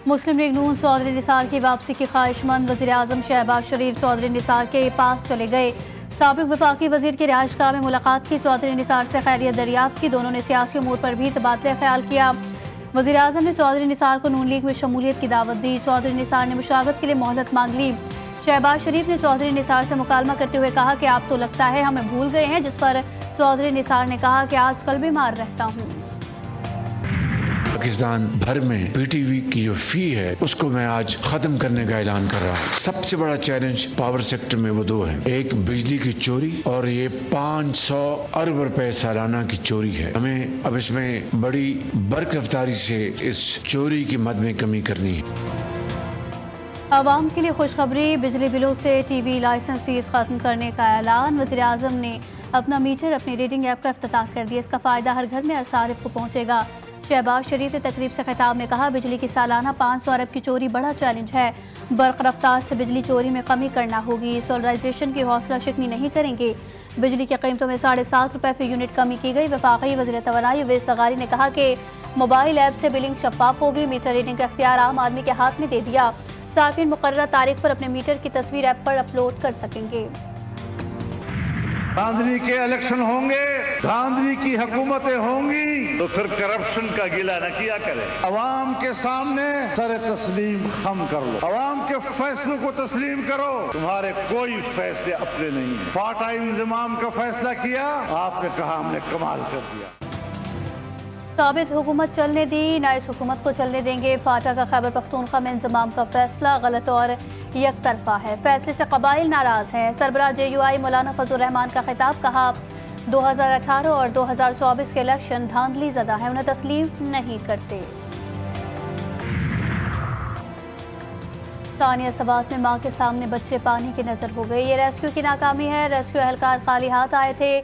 मुस्लिम league नून चौधरी निसार की वापसी की ख्वाहिशमंद वज़ीर-ए-आज़म शहबाज शरीफ चौधरी निसार के पास चले गए। साबिक वफाकी वजीर की रिहाइशगाह में मुलाकात की। चौधरी निसार से खैरियत दरियाफ्त की। दोनों ने सियासी उमूर पर भी तबादला ख्याल किया। वज़ीर-ए-आज़म ने चौधरी निसार को नून लीग में शमूलियत की दावत दी। चौधरी निसार ने मुशावरत के लिए मोहलत मांग ली। शहबाज शरीफ ने चौधरी निसार से मुकालमा करते हुए कहा कि आप तो लगता है हमें भूल गए हैं, जिस पर चौधरी निसार ने कहा कि आजकल बीमार रहता हूँ। पाकिस्तान भर में पीटीवी की जो फी है उसको मैं आज खत्म करने का ऐलान कर रहा हूँ। सबसे बड़ा चैलेंज पावर सेक्टर में वो दो है, एक बिजली की चोरी और ये 500 अरब रुपए सालाना की चोरी है। हमें अब इसमें बड़ी बर्क रफ्तारी से इस चोरी की मद में कमी करनी है। आवाम के लिए खुशखबरी, बिजली बिलों से टीवी लाइसेंस फीस खत्म करने का ऐलान। वज़ीर-ए-आज़म ने अपना मीटर अपनी रीडिंग ऐप का इफ्तिताह कर दिया। इसका फ़ायदा हर घर में और सारिफ को पहुँचेगा। शहबाज शरीफ ने तकरीब से खिताब में कहा, बिजली की सालाना 500 अरब की चोरी बड़ा चैलेंज है। बर्क रफ्तार से बिजली चोरी में कमी करना होगी। सोलराइजेशन की हौसला शिकनी नहीं करेंगे। बिजली की कीमतों में 7.5 रुपये फी यूनिट कमी की गई। वफाकी वज़ीर तवानाई उवैस लगारी ने कहा कि मोबाइल ऐप से बिलिंग शफाफ होगी। मीटर रीडिंग का इख्तियार आम आदमी के हाथ में दे दिया। साकिन मुकर्रर तारीख पर अपने मीटर की तस्वीर ऐप पर अपलोड कर सकेंगे। धांधली के इलेक्शन होंगे, धांधली की हुकूमतें होंगी, तो फिर करप्शन का गिला न किया करें। अवाम के सामने सर तस्लीम खम कर लो, अवाम के फैसलों को तस्लीम करो। तुम्हारे कोई फैसले अपने नहीं। फाटा इंतजाम का फैसला किया, आपने कहा हमने कमाल कर दिया। साबित हुकूमत चलने दी, ना इस हुकूमत को चलने देंगे। फाटा का खैबर पख्तूनख्वा में इंतजाम का फैसला गलत और एक तरफा है। फैसले से कबाइल नाराज हैं। सरबराह JUI मौलाना फजल रहमान का खिताब, कहा 2018 और 2024 के इलेक्शन धांधली ज़दा है, उन्हें तस्लीम नहीं करते। सानिया सवात में मां के सामने बच्चे पानी की नजर हो गए। ये रेस्क्यू की नाकामी है। रेस्क्यू एहलकार खाली हाथ आए थे।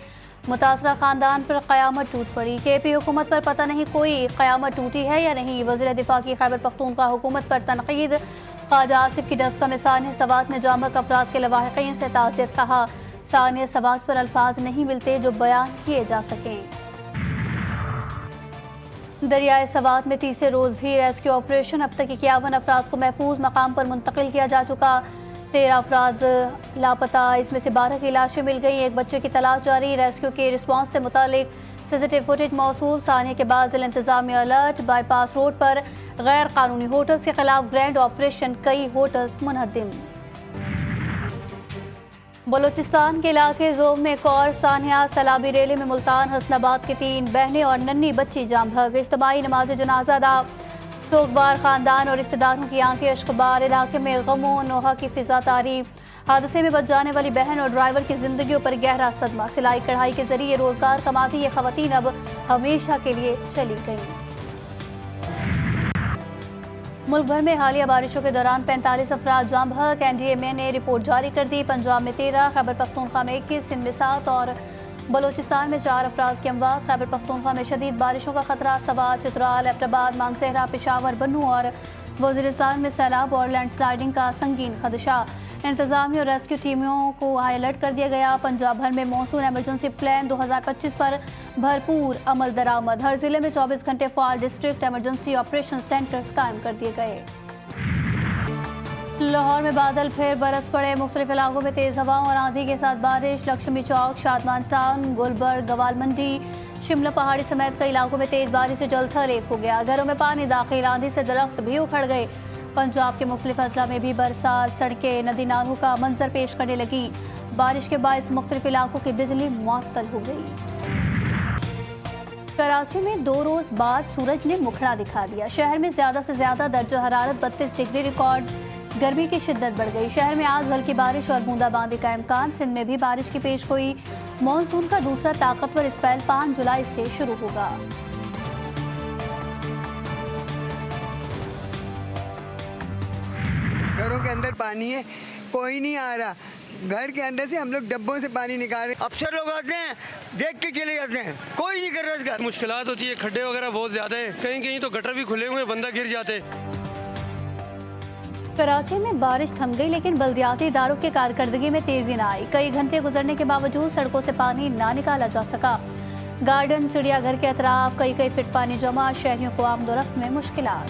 मुतासरा खानदान पर क़यामत टूट पड़ी। KP हुकूमत पर पता नहीं कोई क़यामत टूटी है या नहीं। वज़ीर दिफा की खैबर पख्तूनख्वा हुकूमत पर तनकीद। ख्वाजा आसिफ की दस्तक में सानिया सवात में जामक अफराद के लवाहिकीन से ताज़ियत। कहा, सानिया सवात पर अल्फाज नहीं मिलते जो बयान किए जा सकें। दरियाए सवात में तीसरे रोज़ भी रेस्क्यू ऑपरेशन। अब तक 51 अफराद को महफूज मकाम पर मुंतकिल किया जा चुका। 13 अफराद लापता, इसमें से 12 की लाशें मिल गई। एक बच्चे की तलाश जारी। रेस्क्यू के रिस्पॉन्स से मुतालिक CCTV फुटेज मौसूल। सानिया के बाद ज़िला इंतज़ामी अलर्ट। बाईपास रोड पर गैर कानूनी होटल्स के खिलाफ ग्रैंड ऑपरेशन, कई होटल्स मुनहदिम। बलूचिस्तान के इलाके ज़ोम में एक और सानिया सैलाबी रैली में मुल्तान हसनाबाद के 3 बहनें और नन्ही बच्ची जाम भग। इज्तिमाई नमाज जनाजा अदा। सोगवार खानदान और रिश्तेदारों की आंखें अश्कबार। इलाके में गमो नोहा की फिजा तारी। हादसे में बच जाने वाली बहन और ड्राइवर की जिंदगियों पर गहरा सदमा। सिलाई कढ़ाई के जरिए रोजगार कमाती ये खवातीन अब हमेशा के लिए चली गईं। मुल्क भर में हालिया बारिशों के दौरान 45 अफराद जाम बहक। NDMA ने रिपोर्ट जारी कर दी। पंजाब में 13, खैबर पख्तूनख्वा में 21, सिंध में 7 और बलूचिस्तान में 4 अफराद की अमवात। खैबर पख्तूनख्वा में शदीद बारिशों का खतरा। सवात, चित्राल, एबटाबाद, मानसहरा, पेशावर, बन्नू और वज़ीरिस्तान में सैलाब और लैंडस्लाइडिंग का संगीन खदशा। इंतजामी और रेस्क्यू टीमों को हाई अलर्ट कर दिया गया। पंजाब भर में मॉनसून एमरजेंसी प्लान 2025 पर भरपूर अमल दरामद। हर जिले में 24 घंटे fall district emergency operation centres कायम कर दिए गए। लाहौर में बादल फिर बरस पड़े। मुख्तलिफ इलाकों में तेज हवाओं और आंधी के साथ बारिश। लक्ष्मी चौक, शादमान टाउन, गुलबर्ग, गवाल मंडी, शिमला पहाड़ी समेत कई इलाकों में तेज बारिश से जल थल एक हो गया। घरों में पानी दाखिल। आंधी से दरख्त भी उखड़ गए। पंजाब के मुख्तलिफ अजला में भी बरसात, सड़कें नदी नालों का मंजर पेश करने लगी। बारिश के बायस मुख्तलिफ इलाकों की बिजली मुअत्तल हो गई। कराची में 2 रोज बाद सूरज ने मुखड़ा दिखा दिया। शहर में ज्यादा से ज्यादा दर्जा हरारत 32 डिग्री रिकॉर्ड। गर्मी की शिद्दत बढ़ गई। शहर में आज हल्की बारिश और बूंदाबांदी का इम्कान। सिंध में भी बारिश की पेश गोई। मॉनसून का दूसरा ताकतवर स्पेल 5 जुलाई से शुरू होगा। घरों के अंदर पानी है, कोई नहीं आ रहा। घर के अंदर से हम लोग डब्बों से पानी निकाल रहे। अफसर लोग आते हैं, देख के चले जाते हैं, कोई नहीं कर रहा इसका। मुश्किलात होती है, खड्डे वगैरह बहुत ज्यादा है। कहीं कहीं तो गटर भी खुले हुए, बंदा गिर जाते। कराची में बारिश थम गई, लेकिन बल्दियाती इदारों की कारकर्दगी में तेजी न आई। कई घंटे गुजरने के बावजूद सड़कों से पानी ना निकाला जा सका। गार्डन, चिड़ियाघर के अतराफ कई फीट पानी जमा। शहरियों को आमदोरफ्त में मुश्किलात।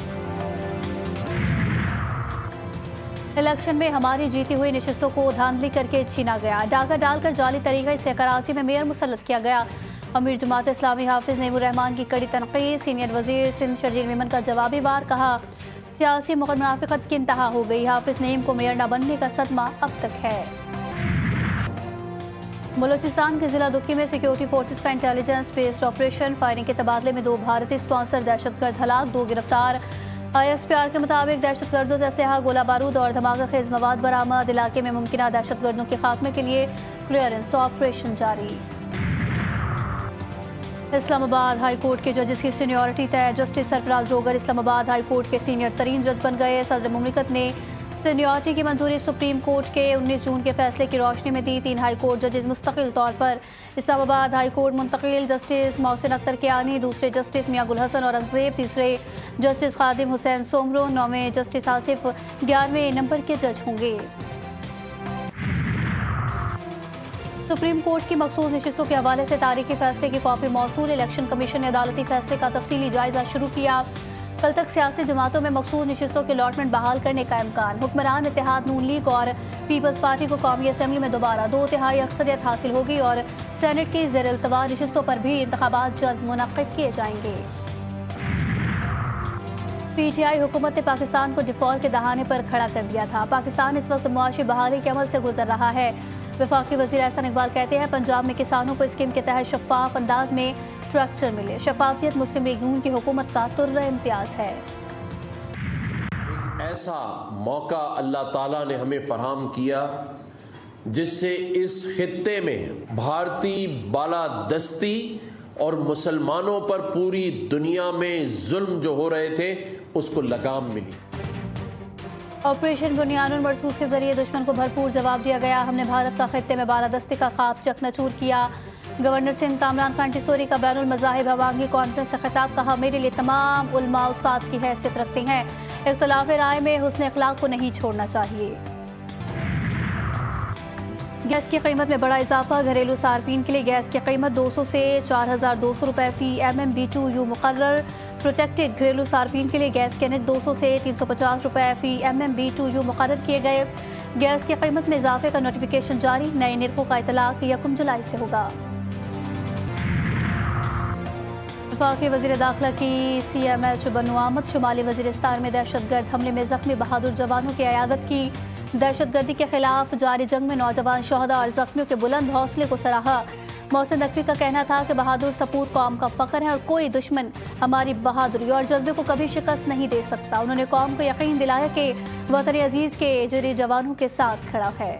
इलेक्शन में हमारी जीती हुई नशिस्तों को धांधली करके छीना गया। डाका डालकर जाली तरीके से कराची में मेयर मुसल्लत किया गया। अमीर जमात इस्लामी हाफिज नईमुर रहमान की कड़ी तनकीद। सीनियर वजीर सिंध शर्जील मेमन का जवाबी वार, कहा सियासी मुनाफिकत की इंतहा हो गई। हाफिज नईम को मेयर न बनने का सदमा अब तक है। बलूचिस्तान के जिला दुक्की में सिक्योरिटी फोर्सेस का इंटेलिजेंस बेस्ड ऑपरेशन। फायरिंग के तबादले में 2 भारतीय स्पॉन्सर दहशतगर्द हलाक, 2 गिरफ्तार। ISPR के मुताबिक दहशतगर्दों से असलहा, गोला बारूद और धमाका खेज मवाद बरामद। इलाके में मुमकिन दहशतगर्दों के खात्मे के लिए क्लियरेंस ऑपरेशन जारी। इस्लामाबाद हाई कोर्ट के जजेस की सीनियरिटी तय। जस्टिस सरफराज रोगर इस्लामाबाद हाई कोर्ट के सीनियर तरीन जज बन गए। सदर मुमलिकत ने सीनियरिटी की मंजूरी सुप्रीम कोर्ट के 19 जून के फैसले की रोशनी में दी। 3 हाई कोर्ट जजेस मुस्तकिल तौर पर इस्लामाबाद हाई कोर्ट मुंतकिल। जस्टिस मोहसिन अख्तर कियानी, दूसरे जस्टिस मियां गुल हसन औरंगजेब, तीसरे जस्टिस खादिम हुसैन सोमरो, 9वें जस्टिस आसिफ 11वें नंबर के जज होंगे। सुप्रीम कोर्ट की मखसूस नशिस्तों के हवाले से तारीखी फैसले की कॉपी मौसूल। इलेक्शन कमीशन ने अदालती फैसले का तफसीली जायजा शुरू किया। कल तक सियासी जमातों में मखसूस नशिस्तों के अलॉटमेंट बहाल करने का इम्कान। हुक्मरान इत्तेहाद नून लीग और पीपल्स पार्टी को कौमी असम्बली में दोबारा 2/3 अक्सरियत हासिल होगी और सेनेट की ज़ेर इल्तवा नशिस्तों पर भी इंतखाबात जल्द मुनक्किद किए जाएंगे। PTI हुकूमत ने पाकिस्तान को डिफॉल्ट के दहाने पर खड़ा कर दिया था। पाकिस्तान इस वक्त मुआशी बहाली के अमल से गुजर रहा है। वफाकी वज़ीर एहसन इकबाल कहते हैं पंजाब में किसानों को स्कीम के तहत शफाफ अंदाज में ट्रैक्टर मिले। शफाफियत मुस्लिम लीग नून की हुकूमत का तुर्रा इम्तियाज है। एक ऐसा मौका अल्लाह ताला ने हमें फराहम किया जिससे इस खित्ते में भारतीय बालादस्ती और मुसलमानों पर पूरी दुनिया में जुल्म जो हो रहे थे उसको लगाम मिली। ऑपरेशन बुनियानुल मरसूस के जरिए दुश्मन को भरपूर जवाब दिया गया। हमने भारत का खित्ते में बालादस्ती का ख्वाब चकनाचूर किया। गवर्नर सिंध कामरान खान टिसोरी का बैनुल मज़ाहिब अवामी कॉन्फ्रेंस से खिताब, कहा मेरे लिए तमाम उलमा उस्ताद की हैसियत रखते हैं। इख्तिलाफ राय में हुस्न अखलाक को नहीं छोड़ना चाहिए। गैस की कीमत में बड़ा इजाफा। घरेलू सार्फिन के लिए गैस की कीमत 200 से 4200 रुपए फी MMBTU मुकर्रर। प्रोटेक्टेड घरेलू सार्फिन के लिए गैस के नेट 200 से 350 रुपए फी MMBTU मुकर्रर किए गए। गैस की कीमत में इजाफे का नोटिफिकेशन जारी। नए निर्खों का इतलाक 1 जुलाई से होगा। वफाकी वज़ीर दाखिला की CMH बनु आमद शुमाली वज़ीरिस्तान में दहशतगर्द हमले में जख्मी बहादुर जवानों की इयादत की। दहशतगर्दी के खिलाफ जारी जंग में नौजवान शहदा और जख्मियों के बुलंद हौसले को सराहा। मोहसिन नकवी का कहना था कि बहादुर सपूत कौम का फख्र है और कोई दुश्मन हमारी बहादुरी और जज्बे को कभी शिकस्त नहीं दे सकता। उन्होंने कौम को यकीन दिलाया कि वतन अजीज के जरी जवानों के साथ खड़ा है।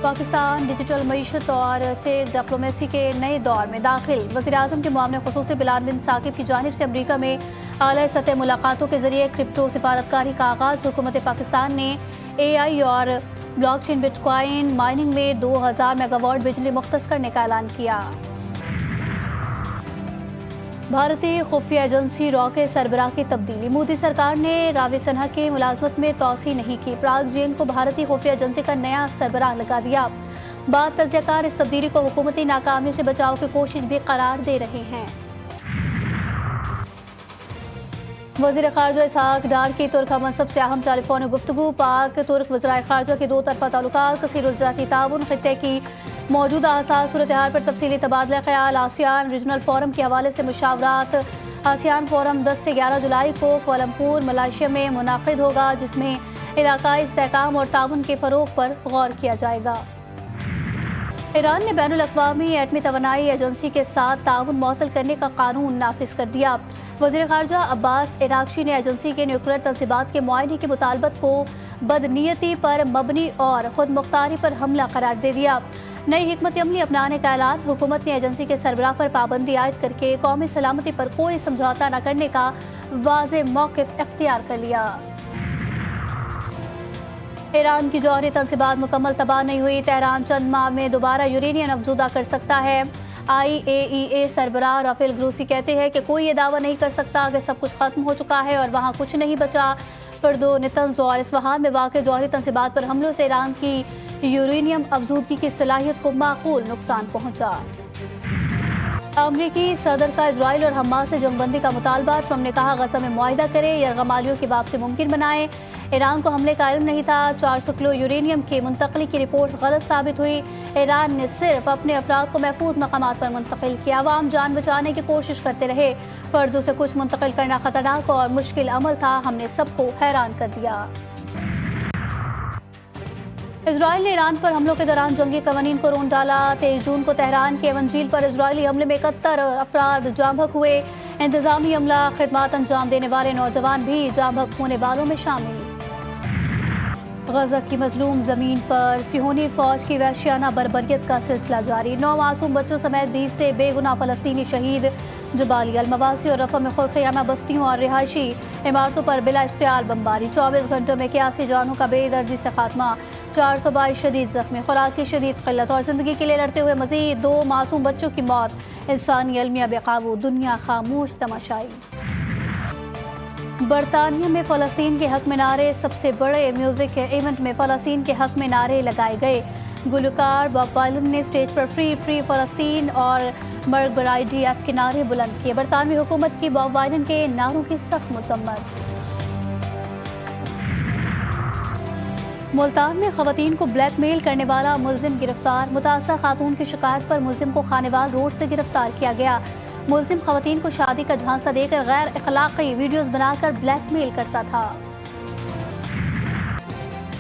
पाकिस्तान डिजिटल मईशत और टेक डिप्लोमेसी के नए दौर में दाखिल। वज़ीर-ए-आज़म के मुआवने ख़ुसूसी बिलाल बिन साकिब की जानिब से अमरीका में आला सतह मुलाकातों के जरिए क्रिप्टो सिफारतकारी का आगाज़। हुकूमत पाकिस्तान ने AI और ब्लॉकचेन बिटकॉइन माइनिंग में 2000 मेगावाट बिजली मुख्तस करने का ऐलान किया। भारतीय खुफिया एजेंसी रॉ के सरबराह की तब्दीली। मोदी सरकार ने रावी सिन्हा की मुलाजमत में तोसी नहीं की। पराग जैन को भारतीय खुफिया एजेंसी का नया सरबराह लगा दिया। बाद तज्ज़ियाकार इस तब्दीली को हुकूमती नाकामी से बचाव की कोशिश भी करार दे रहे हैं। वज़ीर ख़ारजा इसहाक डार की तुर्क मनसब से अहम टेलीफोन गुफ्तगू। पाक तुर्क वज़राए ख़ारजा के 2 तरफ़ा ताल्लुकात, कसीरुल-ज़ाती ताउन, खित्ते की मौजूदा हसास सूरत हाल पर तफसीली तबादला ख्याल। आसियान रीजनल फोरम के हवाले से मुशावरात। आसियान फोरम 10 से 11 जुलाई को कोलमपुर मलेशिया में मुनाकिद होगा, जिसमें इलाकाई इस्तेहकाम और ताउन के फ़रोग़ पर गौर किया जाएगा। ईरान ने बैनुल अक़वामी एटमी तवानाई एजेंसी के साथ ताउन मुअत्तल करने का कानून नाफिज कर दिया। वज़ीर ख़ारजा अब्बास इराक़ची ने एजेंसी के न्यूक्लियर तंसीबात के मुआयने की मुतालबत को बदनीयती पर मबनी और खुद मुख्तारी पर हमला करार दे दिया। नई हिकमत अमली अपनाने का ऐलान। हुकूमत ने एजेंसी के सरबराह पर पाबंदी आयद करके कौमी सलामती पर कोई समझौता न करने का वाज़ेह मौक़िफ़ इख्तियार कर लिया। ईरान की जौहरी तंसीबात मुकम्मल तबाह नहीं हुई। तेहरान चंद माह में दोबारा यूरेनियम अफज़ूदा कर सकता है। IAEA सरबराह राफेल ग्रोसी कहते हैं कि कोई ये दावा नहीं कर सकता कि सब कुछ खत्म हो चुका है और वहाँ कुछ नहीं बचा। फर्दो, नितंज और इस्फहान में वाक़ जौहरी तंसीबात पर हमलों से ईरान की यूरेनियम अफज़ूदगी की सलाहियत को माकूल नुकसान पहुँचा। अमरीकी सदर का इजराइल और हमास से जंगबंदी का मुतालबा। ट्रम्प ने कहा गज़ा में मुआहिदा करें या गमालियों की वापसी मुमकिन बनाएं। ایران کو حملے کا علم نہیں تھا. 400 کلو یورینیم کی منتقلی کی رپورٹ غلط ثابت ہوئی. ایران نے صرف اپنے افراد کو محفوظ مقامات پر منتقل کیا. عوام جان بچانے کی کوشش کرتے رہے. فردوں سے کچھ منتقل کرنا خطرناک اور مشکل عمل تھا. ہم نے سب کو حیران کر دیا. اسرائیل نے ایران پر حملوں کے دوران جنگی قوانین کو رون ڈالا. 23 جون کو تہران کے منجیل پر اسرائیلی حملے میں 71 افراد جاں بحق ہوئے. انتظامی عملہ، خدمات انجام دینے والے نوجوان بھی جاں بحق ہونے والوں میں شامل. غزہ کی مظلوم زمین پر صہیونی فوج کی وحشیانہ بربریت کا سلسلہ جاری. 9 معصوم بچوں سمیت 20 سے بے گناہ فلسطینی شہید. جبالی، المواسی اور رفح میں خودقیامہ بستیوں اور رہائشی عمارتوں پر بلا اشتعال بمباری. 24 گھنٹوں میں 81 جانوں کا بے دردی سے خاتمہ. 422 شدید زخمی. خوراک کی شدید قلت اور زندگی کے لیے لڑتے ہوئے مزید 2 معصوم بچوں کی موت. انسانی المیہ بے قابو، دنیا خاموش تماشائی. برطانیہ میں فلسطین کے حق میں نعرے. سب سے بڑے میوزک ایونٹ میں فلسطین کے حق میں نعرے لگائے گئے. گلوکار باب وائلن نے اسٹیج پر فری فری فلسطین اور مرگ بر IDF کے نعرے بلند کیے. برطانوی حکومت کی باب وائلن کے نعروں کی سخت مذمت. ملتان میں خواتین کو بلیک میل کرنے والا ملزم گرفتار. متاثرہ خاتون کی شکایت پر ملزم کو خانوال روڈ سے گرفتار کیا گیا. ملزم خواتین کو شادی کا جھانسا دے کر غیر اخلاقی ویڈیوز بنا کر بلیک میل کرتا تھا.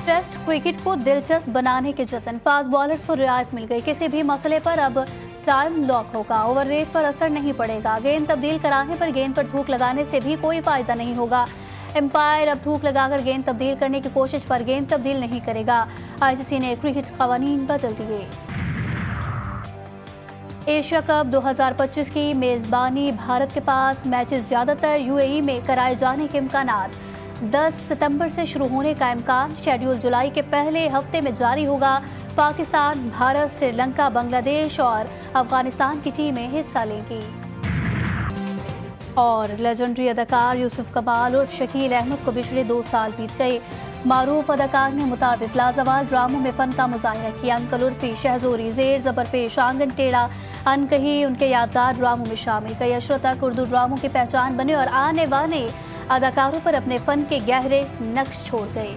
ٹیسٹ کرکٹ کو دلچسپ بنانے کے جتن. فاسٹ بالرز کو رعایت مل گئی. کسی بھی مسئلے پر اب ٹائم لاک ہوگا. اوور ریٹ پر اثر نہیں پڑے گا. گیند تبدیل کرانے پر گیند پر تھوک لگانے سے بھی کوئی فائدہ نہیں ہوگا. امپائر اب تھوک لگا کر گیند تبدیل کرنے کی کوشش پر گیند تبدیل نہیں کرے گا. ICC نے کرکٹ قوانین بدل دیے. ایشیا کپ 2025 کی میزبانی بھارت کے پاس. میچز زیادہ تر UAE میں کرائے جانے کے امکانات. 10 ستمبر سے شروع ہونے کا امکان. شیڈول جولائی کے پہلے ہفتے میں جاری ہوگا. پاکستان، بھارت، سری لنکا، بنگلہ دیش اور افغانستان کی ٹیمیں حصہ لیں گی. اور لیجنڈری اداکار یوسف کمال اور شکیل احمد کو پچھلے 2 سال بیت گئے. معروف اداکار نے متعدد لازوال ڈراموں میں فن کا مظاہرہ کیا. انکل عرفی، شہزوری، زیر زبر پیش، آنگن ٹیڑھا، انکہی ان کے یادگار ڈراموں میں شامل. کئی عشروں تک اردو ڈراموں کی پہچان بنے اور آنے والے اداکاروں پر اپنے فن کے گہرے نقش چھوڑ گئے.